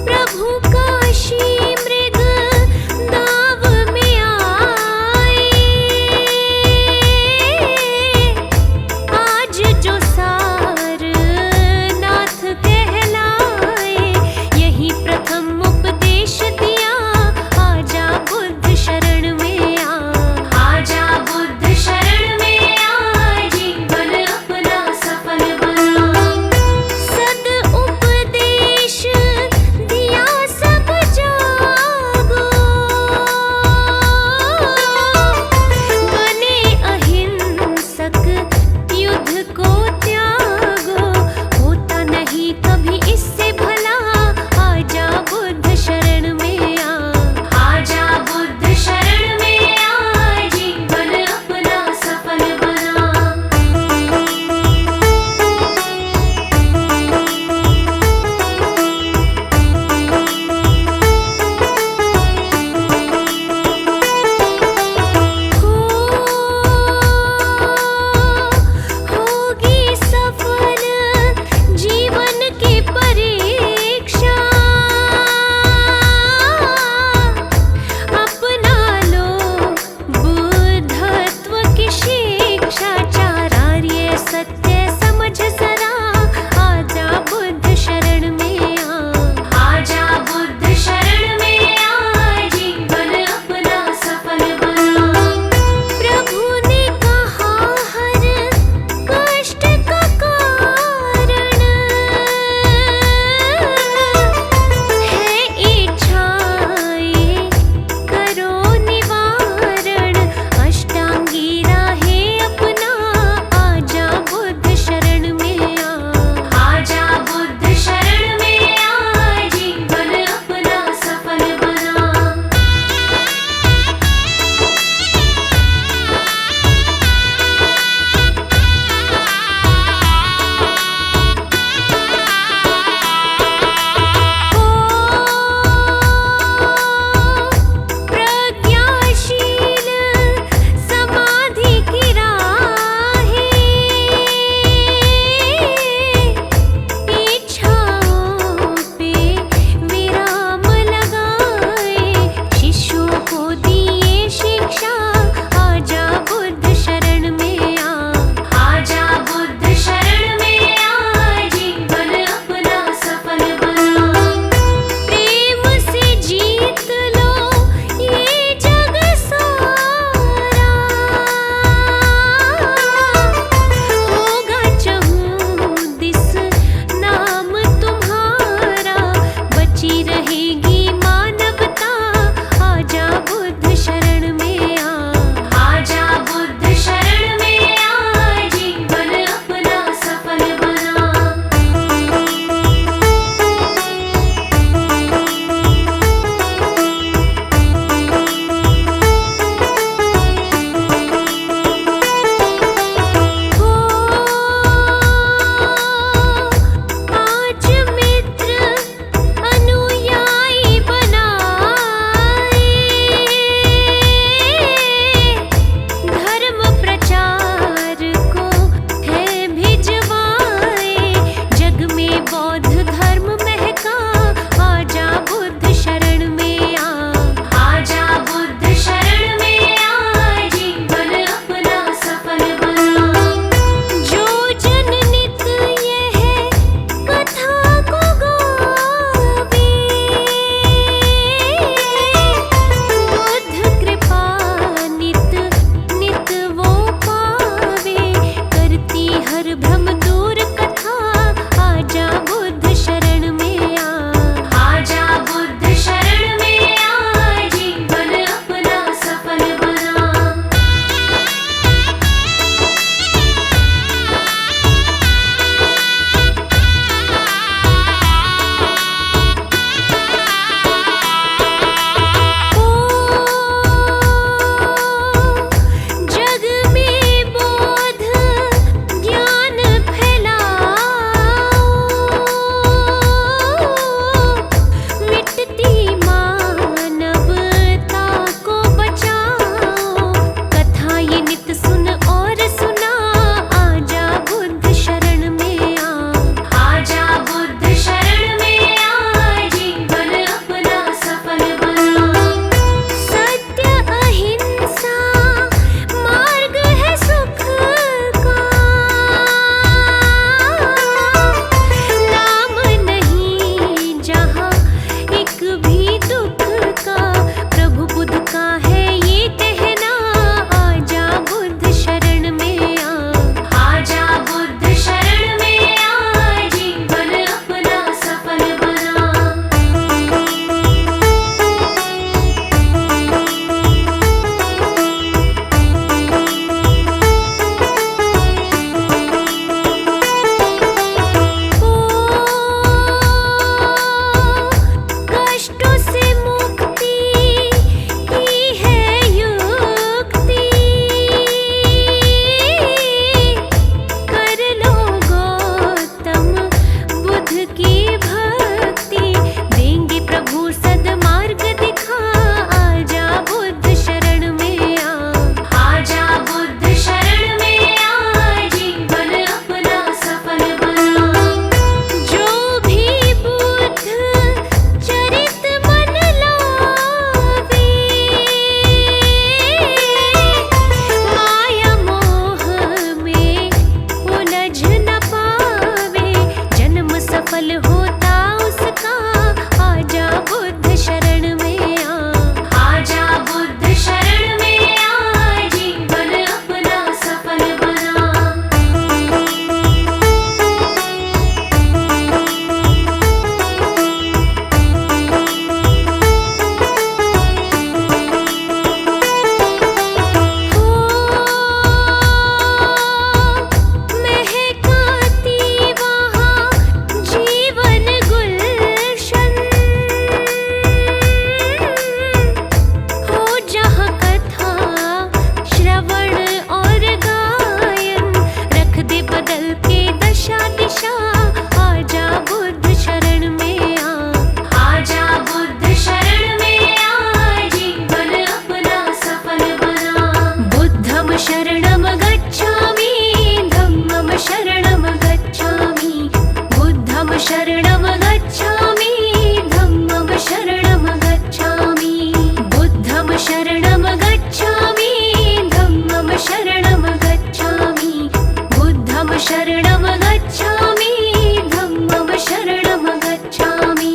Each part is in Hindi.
प्रभु काशी मृग दाव में शरणं गच्छामि धम्मं शरणं गच्छामि।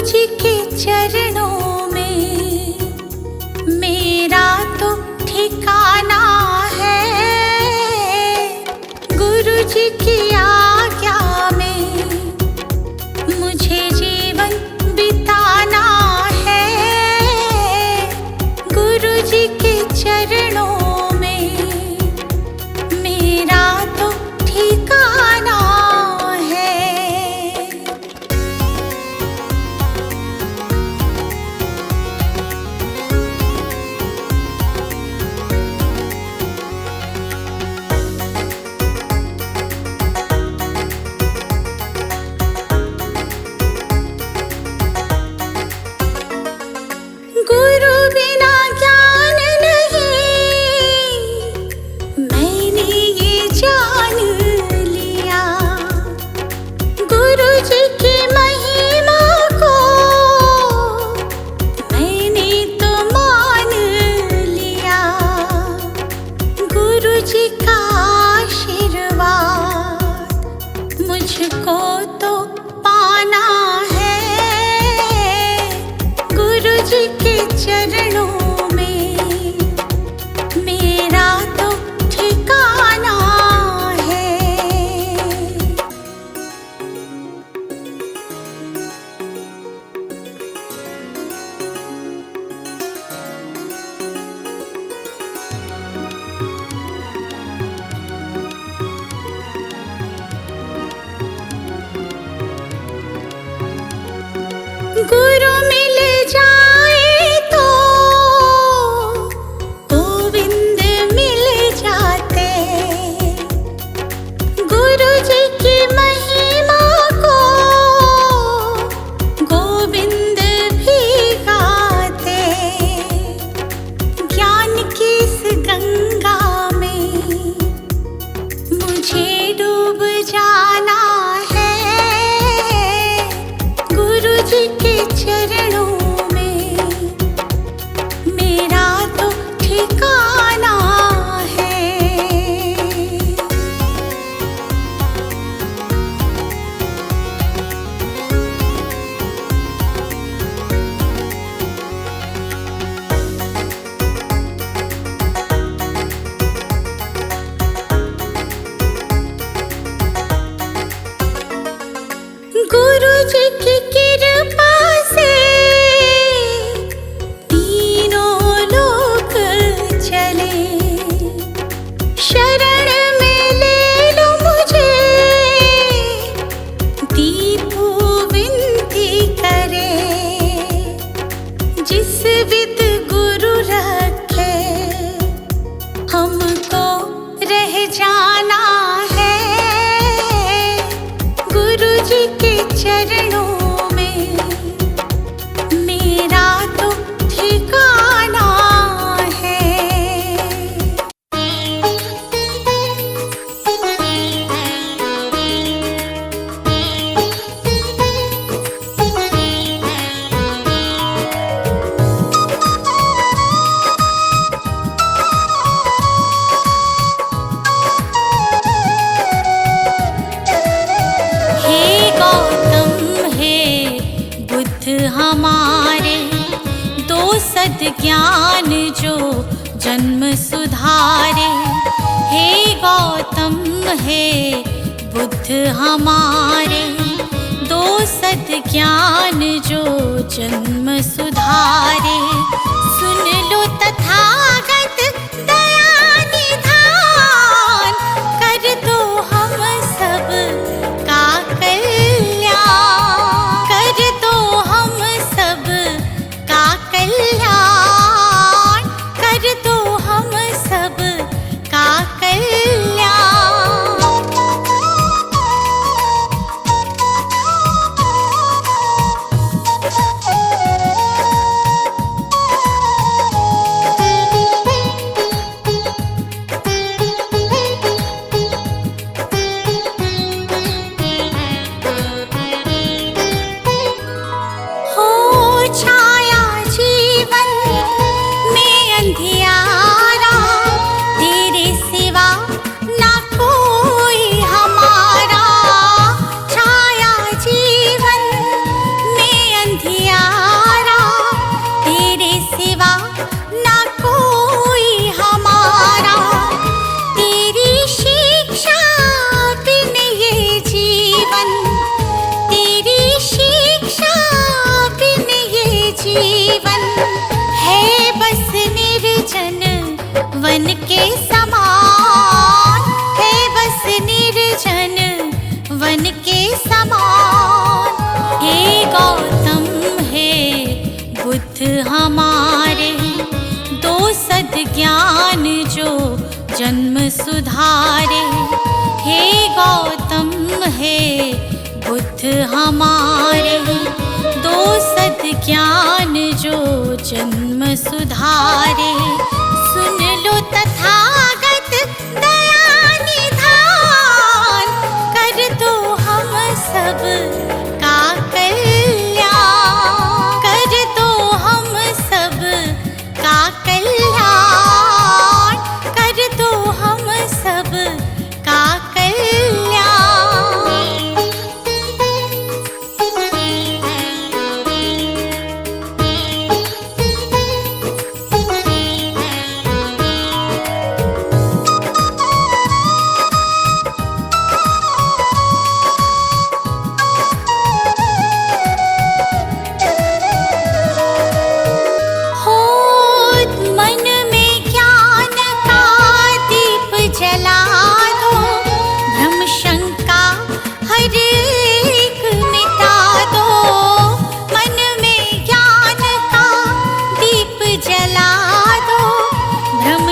जी के चरणों में मेरा तो ठिकाना है। गुरु जी की आज्ञा में मुझे जीवन बिताना है। गुरु जी के चरणों में मेरा तो ठिकाना है। गुरु बिना ज्ञान नहीं, मैंने ये जान लिया। गुरु जी की महिमा को मैंने तो मान लिया। गुरु जी का आशीर्वाद मुझको तो पाना है। गुरु जी के चरणों में मेरा तो ठिकाना है। गुरु मिल जाए तो गोविंद मिल जाते। गुरु जी की महिमा को गोविंद भी गाते। ज्ञान की इस गंगा में मुझे डूब जाना है। गुरु जी के चरणों में मेरा तो ठिकाना है। गुरु जी की कृपा से तीनों लोक चले। शरण में ले लो मुझे, दीपू विनती करे। जिस विद गुरु रखे हमको रह जाना है। गुरु जी के चरणों में मेरा तो ठिकाना है। हे गौतम हे बुद्ध हमारे, दो सद्ज्ञान जो जन्म सुधारे। हे गौतम हे बुद्ध हमारे, दो सद्ज्ञान जो जन्म सुधारे। सुन लो तथागत दया निधान, कर दो हम सब का कल्याण। कर दो हम सब का कल्याण। कर दो हम सब का कल्याण। है बुद्ध हमारे, दो सद ज्ञान जो जन्म सुधारे। सुन लो तथागत दया निधान, कर दो हम सब का कल्याण, कर दो हम सब का कल्याण, कर दो हम सब का कल्याण।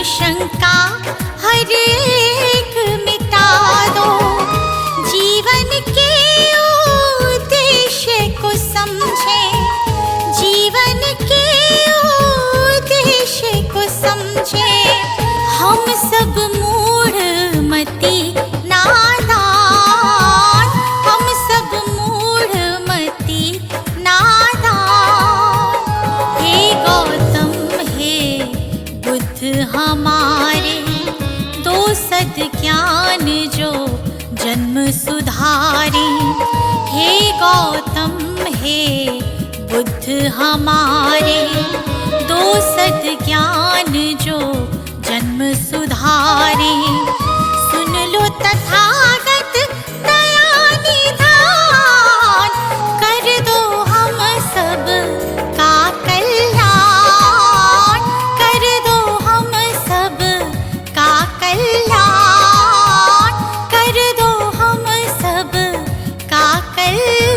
शंका हर एक मिटा दो, जीवन के उद्देश्य को समझे, जीवन के उद्देश्य को समझे। हम सब मूढ़ मति नादान, हम सब मूढ़ मति नादान। हे गौतम हे बुद्ध हमारे, दो सद ज्ञान जो जन्म सुधारे। हे गौतम हे बुद्ध हमारे, दो सद ज्ञान जो जन्म सुधारे। सुन लो तथागत दया निधान, कर दो हम सब का कल्याण, कर दो हम सब का कल्याण, कर दो हम सब का कल्याण।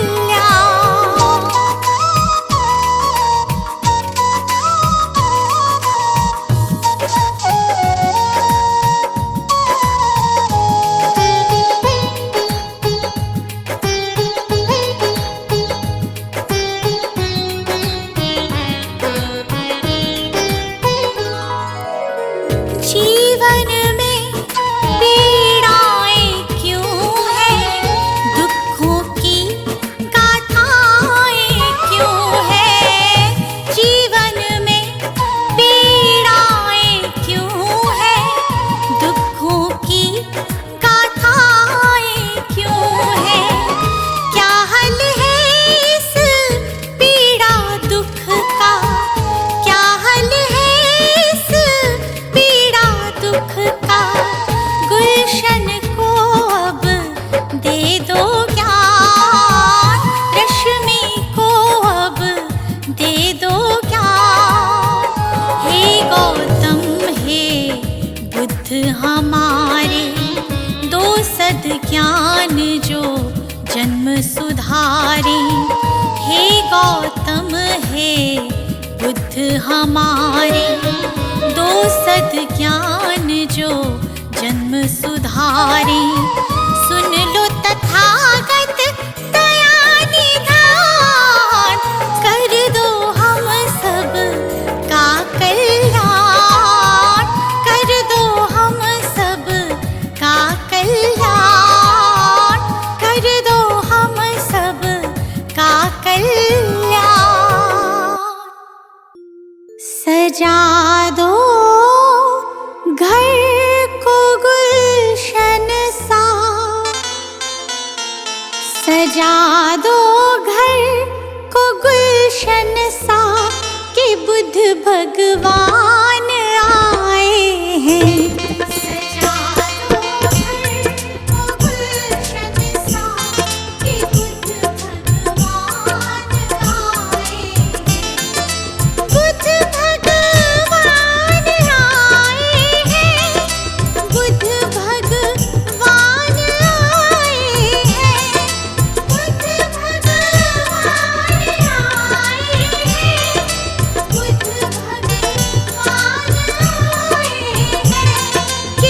जीवन में पीड़ाएं क्यों हैं, दुखों की गाथाएं क्यों हैं। जीवन में पीड़ाएं क्यों हैं, दुखों की गाथाएं क्यों हैं। क्या हल है इस पीड़ा दुख का, क्या हल है इस पीड़ा दुख का। गुलशन को अब दे दो ज्ञान, रश्मि को अब दे दो ज्ञान। हे गौतम हे बुद्ध हमारे, दो सद ज्ञान जो जन्म सुधारे। हे गौतम हे बुद्ध हमारे, दो सद ज्ञान जो जन्म सुधारे। सुन लो तथागत दया निधान, कर दो हम सब का कल्याण, कर दो हम सब का कल्याण, कर दो हम सब का कल्याण। सजा दो घर को गुलशन सा, सजा दो घर को गुलशन सा, कि बुद्ध भगवान आए हैं। सजा दो घर को गुलशन सा, कि बुद्ध भगवान आए हैं। बुद्ध भगवान आए हैं, बुद्ध भगवान आए हैं, बुद्ध भगवान आए हैं, बुद्ध भगवान आए हैं।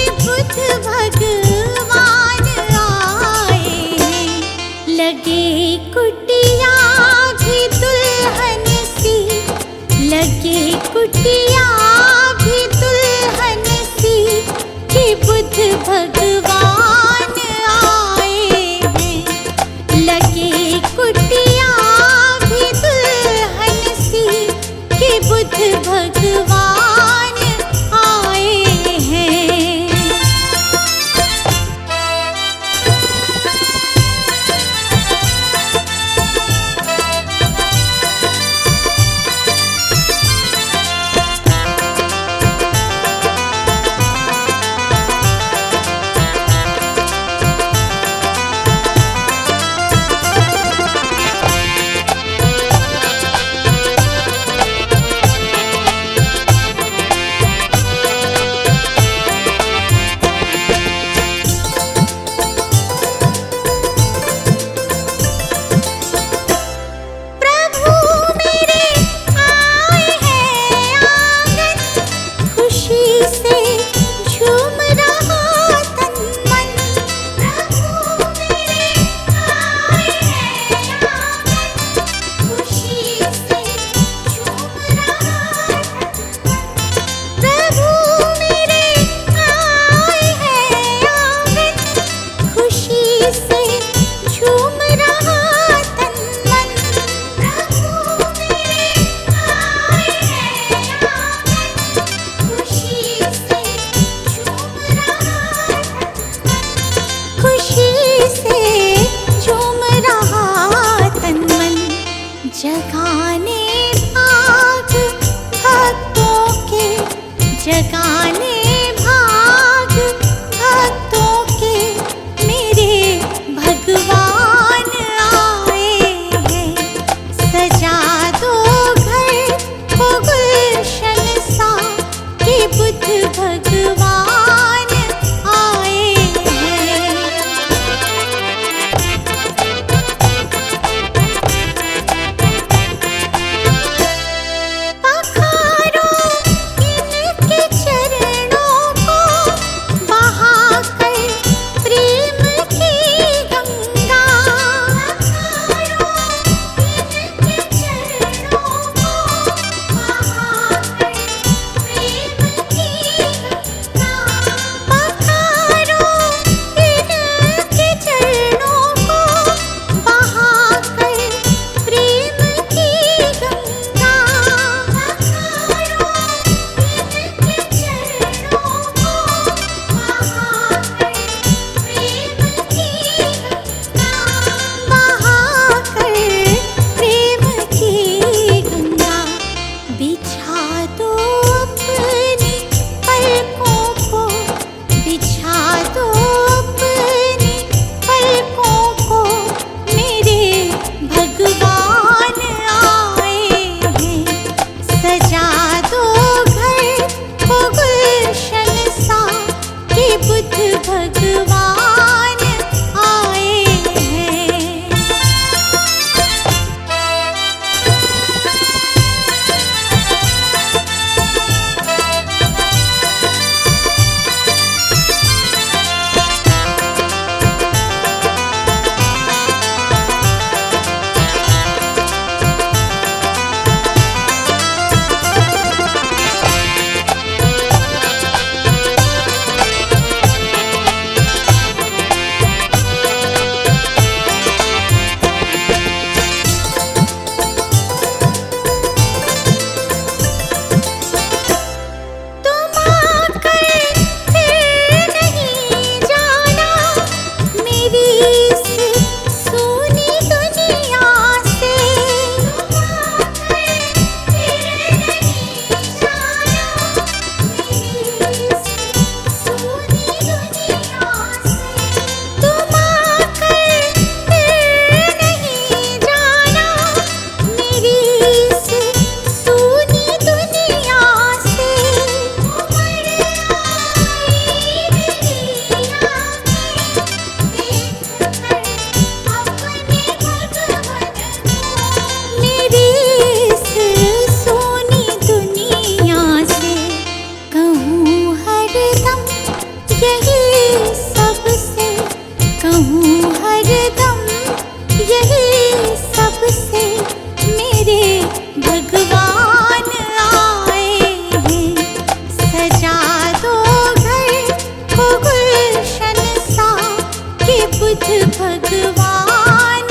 बुद्ध भगवान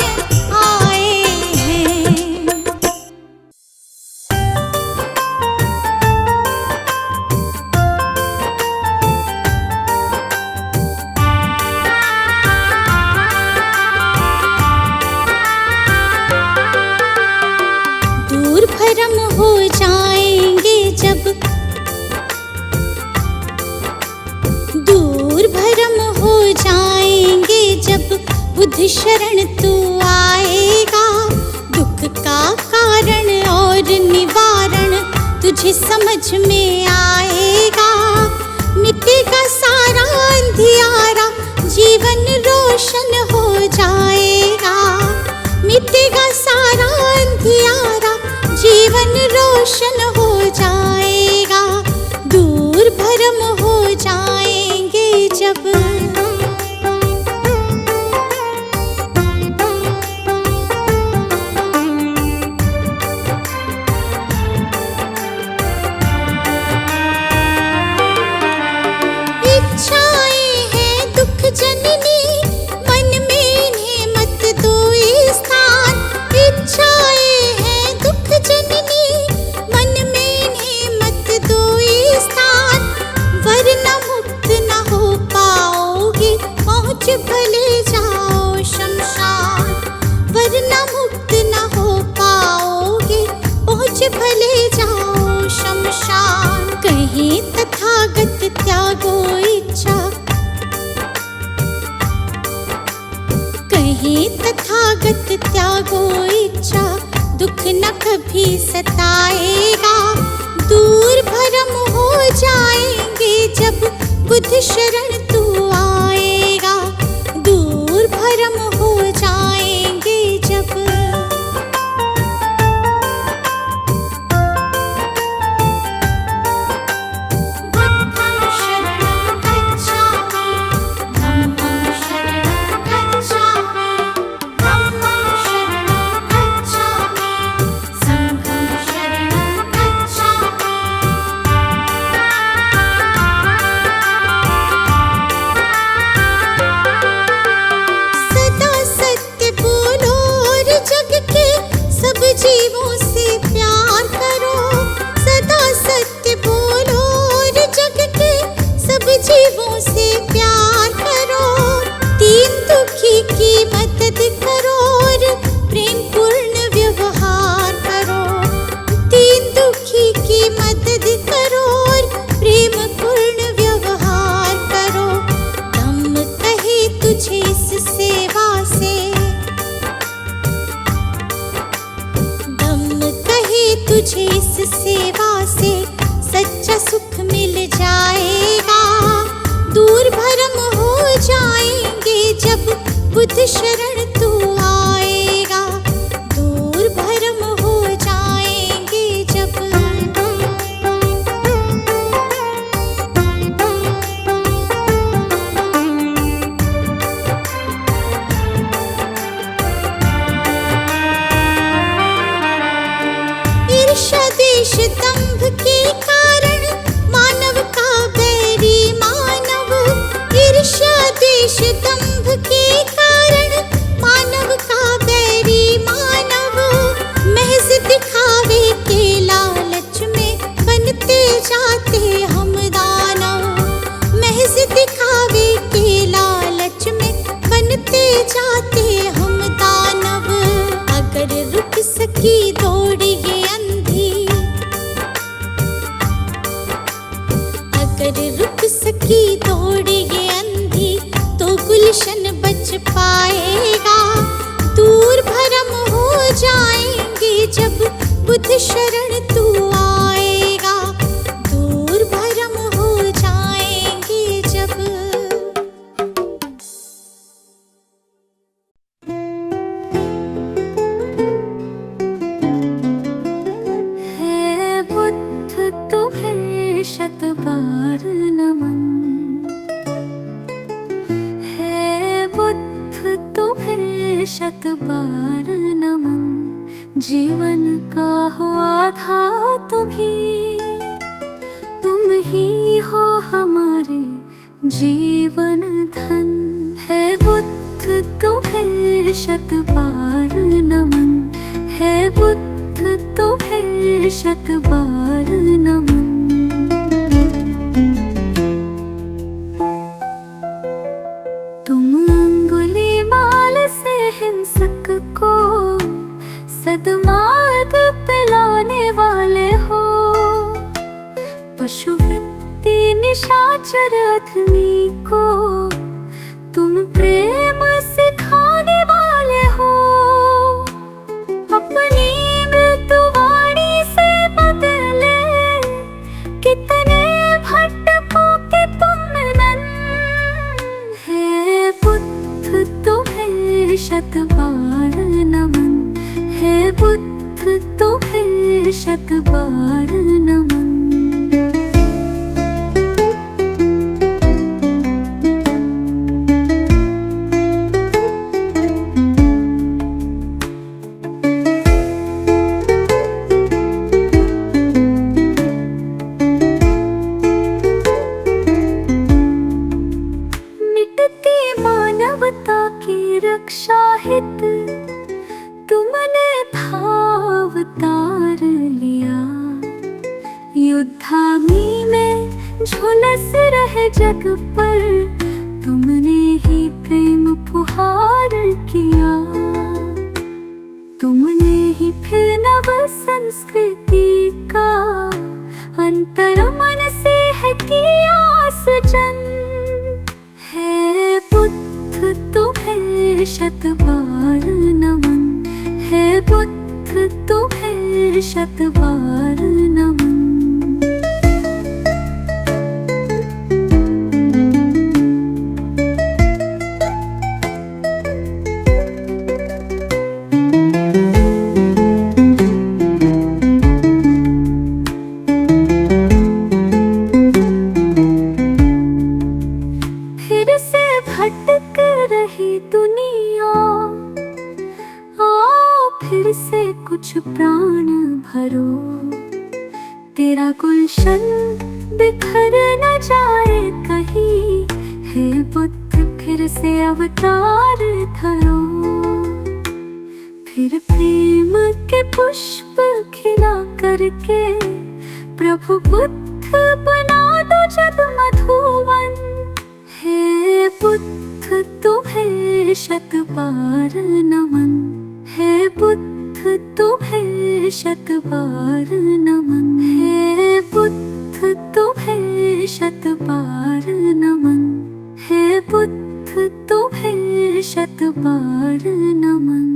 आए हैं। दूर भरम हो जाएंगे जब, दूर भरम हो जाएंगे जब बुद्ध शरण तू आएगा। दुख का कारण और निवारण तुझे समझ में आएगा। मिटेगा सारा अंधियारा, जीवन रोशन हो जाएगा। मिटेगा सारा अंधियारा, जीवन रोशन हो जाएगा। दूर भरम हो जाएंगे जब। इच्छाएं हैं दुख जननी, मन में इन्हें मत दो स्थान। इच्छाएं हैं दुख जननी, मन में इन्हें मत दो स्थान। वरना मुक्त न हो पाओगे, पहुँच भले जाओ शमशान। वरना मुक्त न हो पाओगे, पहुँच भले जाओ शमशान। कहीं तथागत त्यागो इच्छा, कहीं तथागत त्यागो इच्छा। दुख न कभी सताएगा। दूर भरम हो जाएंगे जब बुद्ध शरण तू आएगा। दूर भरम हो जाएंगे जब। बुद्धं शरणं गच्छामि, धम्मं शरणं गच्छामि, धम्मं शरणं गच्छामि, संघं शरणं गच्छामि। सदा सत्य बोलो और जग के सब जीवों से प्यार करो। सदा सत्य बोलो और जग के सब जीवों से प्यार करो। दीन दुखी की मदद करो और प्रेम पूर्ण व्यवहार करो। दीन दुखी की मदद करो और प्रेम पूर्ण व्यवहार करो। दम कहे तुझे इस सेवा से, दम कहे तुझे इस सेवा से सच्चा सुख मिल जाएगा। दूर भरम हो जाएंगे जब बुद्ध शरण तू आएगा। दूर भरम हो जाएंगे जब। ईर्ष्या द्वेष दंभ के कारण मानव का बैरी मानव। ईर्ष्या द्वेष दंभ के कारण मानव का बैरी मानव। महज दिखावे के लालच में बनते जाते हम दानव। महज दिखावे के लालच में बनते जाते हम दानव। अगर रुक सकी दौड़ ये अंधी, अगर रुक सकी दौड़ ये अंधी, तो गुलशन बच पाएगा। दूर भरम हो जाएंगे जब बुद्ध शरण तू आएगा। दूर भरम हो जाएंगे जब। है बुद्ध तुम्हें शत बार नमन। है बुद्ध तुम्हें शत बार नमन। जीवन का हो आधार तुम ही हो हमारे जीवन धन। है बुद्ध शत बार नमन, है बुद्ध तुम्हें शत बार नमन। तुम अंगुलीमाल से हिंसक को सद्मार्ग पिलाने वाले हो। पशुवृत्ति निशाचर अधमी को तुम प्रेम सिखाने वाले हो। अपनी मृत्युवाणी से बदले कितने भटकों के तुम नन, है बुद्ध तुम्हें शत बार नमन, है बुद्ध तुम्हें शत बार नमन। मानवता की रक्षा हित तुमने अवतार लिया। युद्धाग्नि में झुलस रहे जग पर तुमने ही प्रेम फुहार किया। तुमने ही फिर नव संस्कृति का अंतर मन से है किया सृजन, है बुद्ध तुम्हें शत बार नमन, है बुद्ध तुम्हें शत बार नमन। फिर से भटक रही दुनिया, आओ फिर से कुछ प्राण भरो। तेरा गुलशन बिखर न जाए कहीं, हे बुद्ध फिर से अवतार धरो। फिर प्रेम के पुष्प खिला करके प्रभु बुद्ध बना दो जग मधुवन, हे बुद्ध तुम्हें शत बार नमन, हे बुद्ध तुम्हें शत बार नमन, हे बुद्ध तुम्हें शत बार नमन, हे बुद्ध तुम्हें शत बार नमन।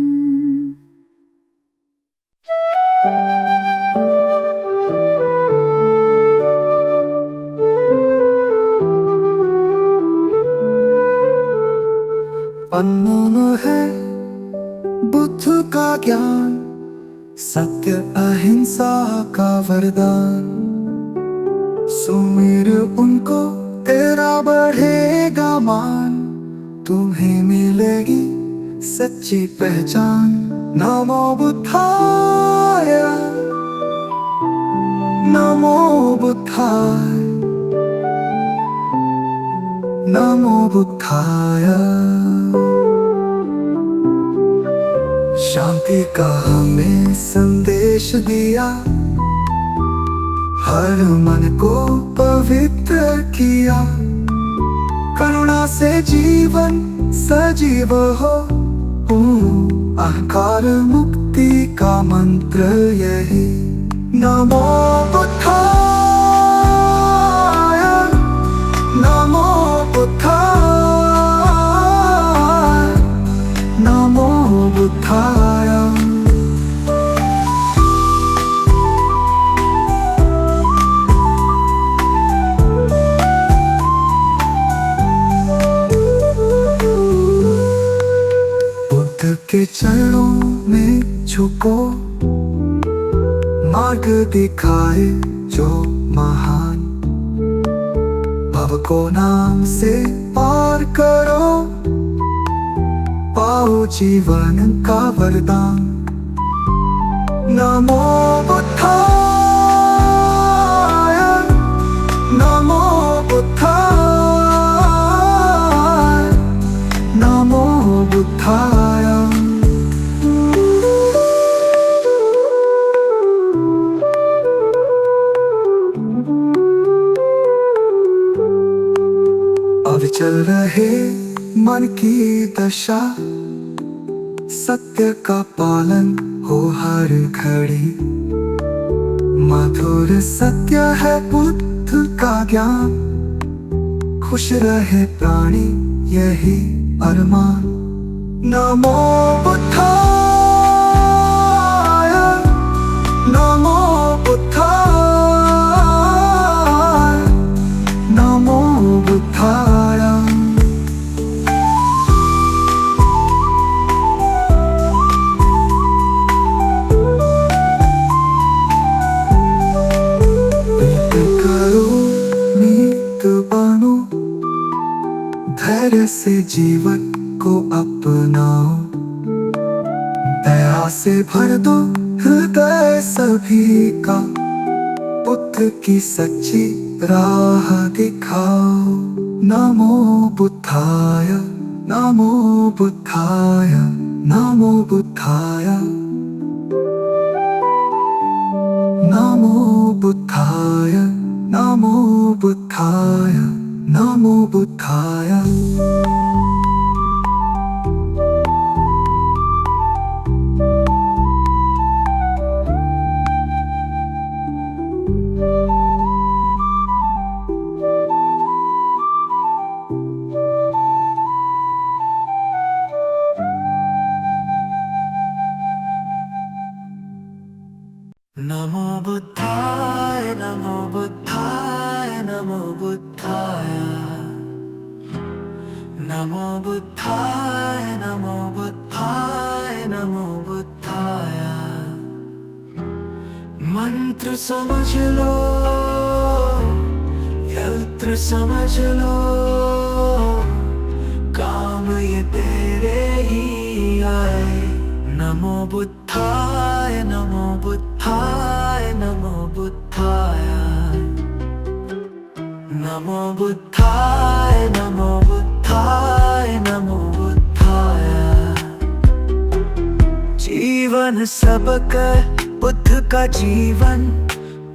अनमोल है बुद्ध का ज्ञान, सत्य अहिंसा का वरदान। सुमिर उनको तेरा बढ़ेगा मान, तुम्हें मिलेगी सच्ची पहचान। नमो बुद्धाय, नमो बुद्धाय, नमो बुद्धाय। शांति का हमें संदेश दिया, हर मन को पवित्र किया। करुणा से जीवन सजीव हो, अहंकार मुक्ति का मंत्र यही। नमो बुद्धाय, नमो बुद्धाय, नमो बुद्धाय। बुद्ध के चरणों में झुको, मार्ग दिखाए जो महान। भव को नाम से पार करो, पाओ जीवन का वरदान। नमो बुद्धाय, नमो बुद्धाय, नमो बुद्धाय। चल रहे मन की दशा, सत्य का पालन हो हर घड़ी। मधुर सत्य है बुद्ध का ज्ञान, खुश रहे प्राणी यही अरमान। नमो बुद्धाय, नमो बुद्धाय, नमो बुद्धाय। धैर्य से जीवन को अपनाओ, दया से भर दो हृदय सभी का। बुद्ध की सच्ची राह दिखाओ। नमो बुद्धाय, नमो बुद्धाय, नमो बुद्धाय, नमो बुद्धाय, नमो बुद्धाय, नमो बुद्धाय। नमो बुद्धाय, नमो बुद्धाय, नमो बुद्धाय, नमो बुद्धाय, नमो बुद्धाय, नमो बुद्धाय। मंत्र समझ लो, यंत्र समझ लो, काम ये तेरे ही आए। नमो बुद्धाय, नमो बुद्धाय, नमो बुद्धाय, नमो बुद्धाय, नमो बुद्धाय, नमो बुद्धाय। जीवन सबका बुद्ध का जीवन,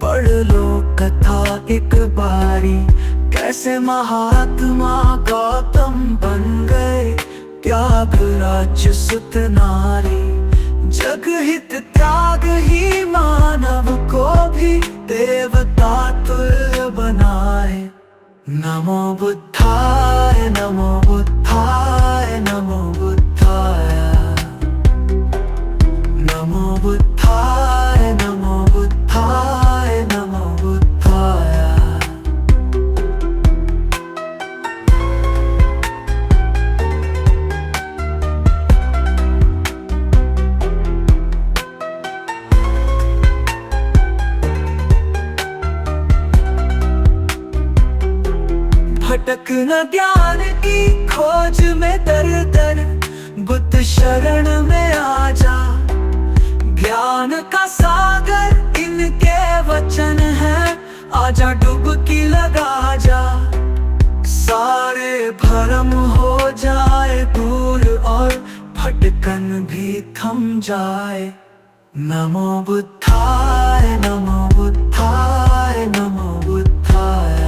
पढ़ लो कथा एक बारी। कैसे महात्मा गौतम बन गए, त्याग राज्य सुत नारी। जग हित त्याग ही मानव को भी देवता तुल्य बनाए। नमो बुद्धाय, नमो बुद्धाय, नमो बुद्धाय, नमो बुद्धाय, नमो बुद्धाय, नमो बुद्धाय। भटक न ज्ञान की खोज में दर दर, बुद्ध शरण में आ जा। ज्ञान का सागर इनके वचन है, आजा डुबकी लगा जा। सारे भरम हो जाए दूर और भटकन भी थम जाए। नमो बुद्धाय, नमो बुद्धाय, नमो बुद्धाय,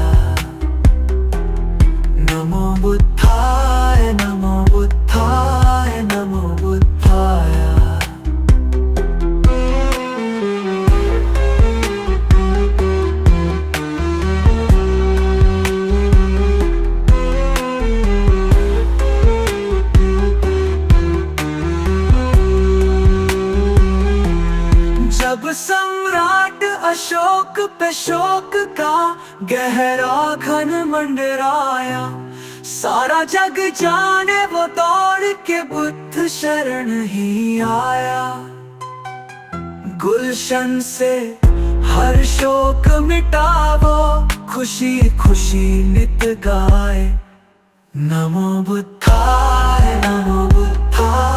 नमो बुद्धाय, नमो बुद्धाय, नमो बुद्धाय। जब सम्राट अशोक पे शोक का गहरा घन मंडराया, सारा जग जाने वो दौड़ के बुद्ध शरण ही आया। गुलशन से हर शोक मिटावो, खुशी खुशी नित गाए। नमो बुद्धाय, नमो बुद्धाय,